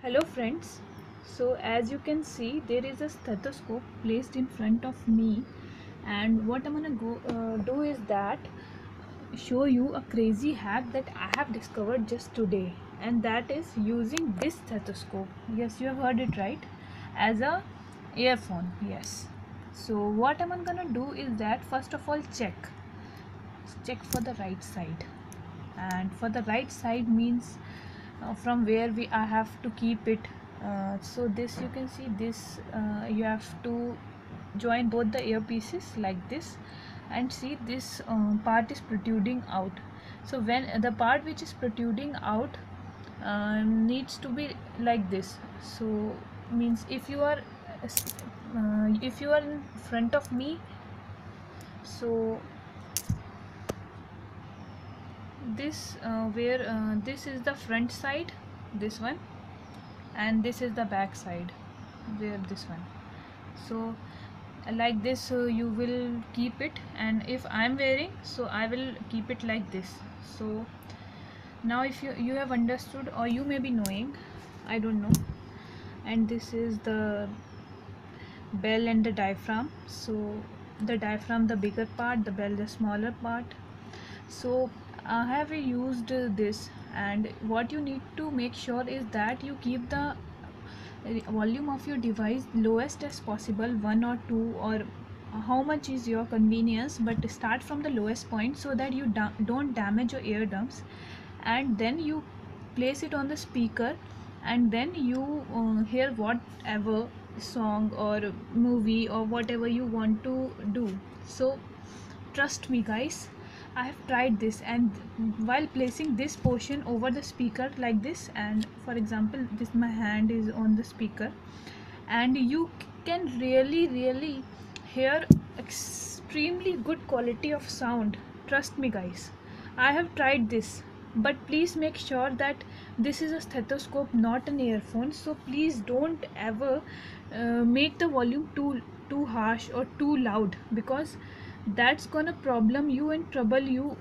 Hello friends. So as you can see, there is a stethoscope placed in front of me, and what I'm gonna do is that show you a crazy hack that I have discovered just today, and that is using this stethoscope. Yes, you have heard it right, as a earphone. Yes. So what I'm gonna do is that first of all check for the right side, and for the right side means from where we I have to keep it. So this you can see this, you have to join both the earpieces like this, and see this part is protruding out. So when the part which is protruding out needs to be like this. So means if you are in front of me, so this where this is the front side, this one, and this is the back side, where this one. So like this, so you will keep it, and if I'm wearing, so I will keep it like this. So now if you have understood, or you may be knowing, I don't know. And this is the bell and the diaphragm. So the diaphragm the bigger part, the bell the smaller part. So I have used this, and what you need to make sure is that you keep the volume of your device lowest as possible, one or two, or how much is your convenience, but start from the lowest point so that you don't damage your eardrums. And then you place it on the speaker, and then you hear whatever song or movie or whatever you want to do. So trust me guys, I have tried this, and while placing this portion over the speaker like this, and for example this my hand is on the speaker, and you can really hear extremely good quality of sound. Trust me guys, I have tried this. But please make sure that this is a stethoscope, not an earphone. So please don't ever make the volume too harsh or too loud, because that's gonna problem you and trouble you